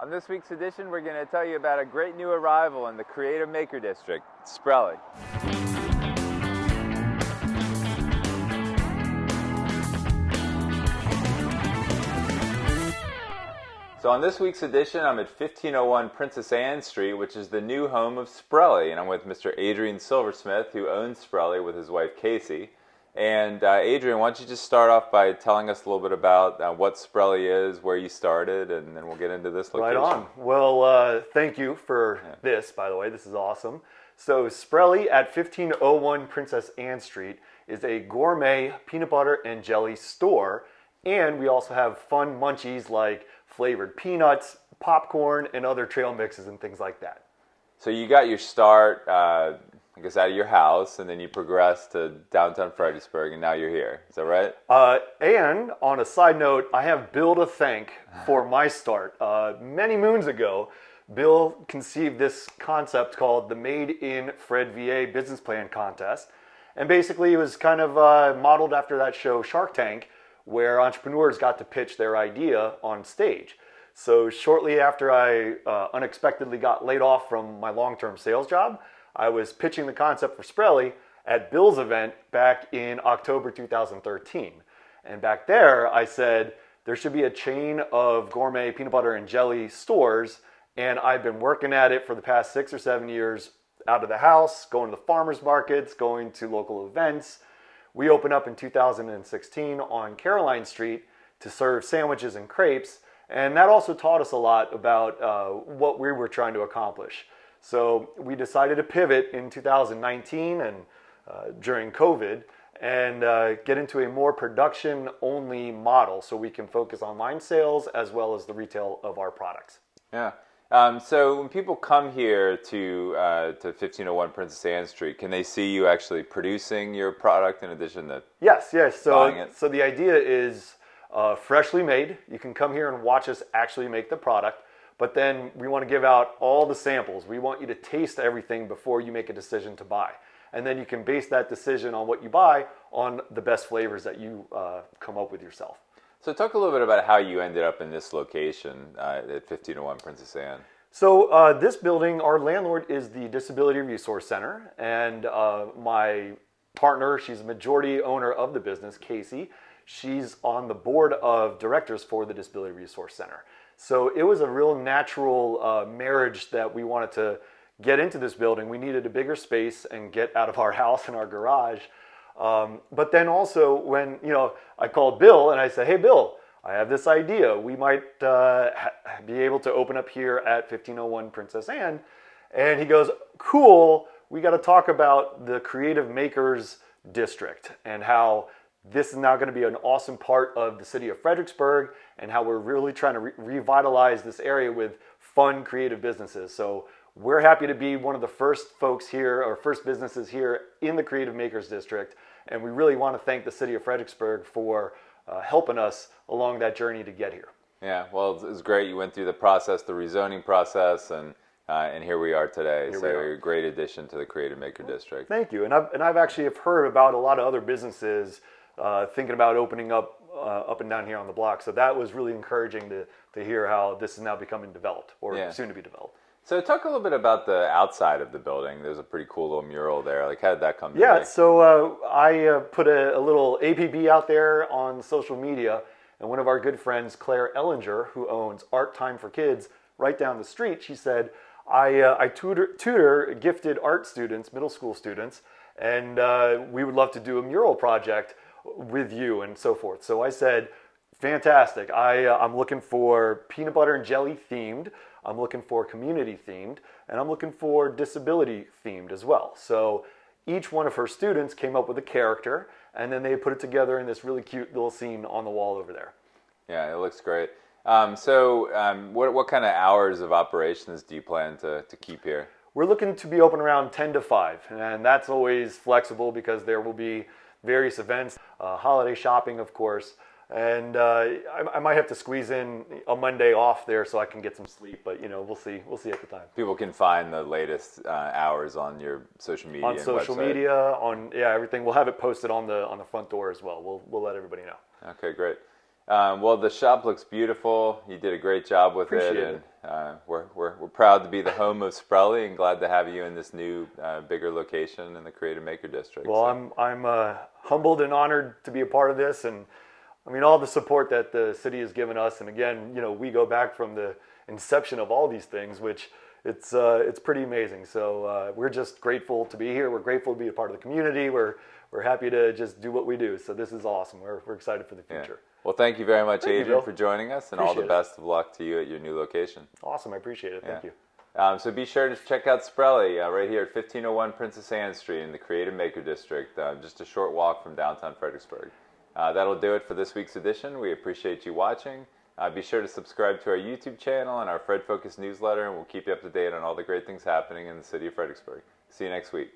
On this week's edition, we're going to tell you about a great new arrival in the Creative Maker District, Sprelli. So on this week's edition, I'm at 1501 Princess Anne Street, which is the new home of Sprelli, and I'm with Mr. Adrian Silversmith, who owns Sprelli with his wife Casey. And Adrian, why don't you just start off by telling us a little bit about what Sprelli is, where you started, and then we'll get into this location. Right on. Well, thank you for this, by the way. This is awesome. So Sprelli at 1501 Princess Anne Street is a gourmet peanut butter and jelly store, and we also have fun munchies like flavored peanuts, popcorn, and other trail mixes and things like that. So you got your start, I guess, out of your house, and then you progressed to downtown Fredericksburg, and now you're here. Is that right? And on a side note, I have Bill to thank for my start. Many moons ago, Bill conceived this concept called the Made in Fred VA Business Plan Contest. And basically, it was kind of modeled after that show Shark Tank, where entrepreneurs got to pitch their idea on stage. So shortly after I unexpectedly got laid off from my long-term sales job, I was pitching the concept for Sprelli at Bill's event back in October 2013. And back there, I said, there should be a chain of gourmet peanut butter and jelly stores, and I've been working at it for the past 6 or 7 years out of the house, going to the farmers markets, going to local events. We opened up in 2016 on Caroline Street to serve sandwiches and crepes, and that also taught us a lot about what we were trying to accomplish. So we decided to pivot in 2019 and during COVID and get into a more production-only model so we can focus on online sales as well as the retail of our products. Yeah. So when people come here to 1501 Princess Anne Street, can they see you actually producing your product in addition to Yes. buying it? So the idea is freshly made. You can come here and watch us actually make the product, but then we want to give out all the samples. We want you to taste everything before you make a decision to buy. And then you can base that decision on what you buy on the best flavors that you come up with yourself. So talk a little bit about how you ended up in this location at 1501 Princess Anne. So this building, our landlord is the Disability Resource Center, and my partner, she's the majority owner of the business, Casey. She's on the board of directors for the Disability Resource Center. So it was a real natural marriage that we wanted to get into this building. We needed a bigger space and get out of our house and our garage. But then also when, I called Bill and I said, hey, Bill, I have this idea. We might be able to open up here at 1501 Princess Anne. And he goes, cool, we got to talk about the Creative Makers District and how this is now going to be an awesome part of the city of Fredericksburg and how we're really trying to revitalize this area with fun, creative businesses. So we're happy to be one of the first folks here, or first businesses here in the Creative Makers District. And we really want to thank the city of Fredericksburg for helping us along that journey to get here. Yeah, well, it was great. You went through the process, the rezoning process, and here we are today. You're a great addition to the Creative Maker District. Thank you. And I've actually heard about a lot of other businesses thinking about opening up and down here on the block. So that was really encouraging to hear how this is now becoming developed, or soon to be developed. So talk a little bit about the outside of the building. There's a pretty cool little mural there. Like, how did that come to be? So I put a little APB out there on social media, and one of our good friends, Claire Ellinger, who owns Art Time for Kids right down the street, she said, I tutor gifted art students, middle school students, and we would love to do a mural project with you and so forth. So I said, fantastic. I'm looking for peanut butter and jelly themed. I'm looking for community themed, and I'm looking for disability themed as well. So each one of her students came up with a character, and then they put it together in this really cute little scene on the wall over there. Yeah, it looks great. What kind of hours of operations do you plan to keep here? We're looking to be open around 10 to 5, and that's always flexible because there will be various events, holiday shopping, of course. And I might have to squeeze in a Monday off there so I can get some sleep, but we'll see. We'll see at the time. People can find the latest hours on your social media. On social media, everything. We'll have it posted on the front door as well. We'll let everybody know. Okay, great. Well, the shop looks beautiful. You did a great job with Appreciate it, it. and we're proud to be the home of Sprelly, and glad to have you in this new, bigger location in the Creative Maker District. Well, So, I'm humbled and honored to be a part of this, and I mean all the support that the city has given us. And again, we go back from the inception of all these things, which it's pretty amazing. So we're just grateful to be here. We're grateful to be a part of the community. We're happy to just do what we do. So this is awesome. We're excited for the yeah. future. Well, thank you very much, Thank you, Adrian, Bill. for joining us, and all the Appreciate it. best of luck to you at your new location. Awesome. I appreciate it. Thank you. So be sure to check out Sprelly right here at 1501 Princess Anne Street in the Creative Maker District, just a short walk from downtown Fredericksburg. That'll do it for this week's edition. We appreciate you watching. Be sure to subscribe to our YouTube channel and our Fred Focus newsletter, and we'll keep you up to date on all the great things happening in the city of Fredericksburg. See you next week.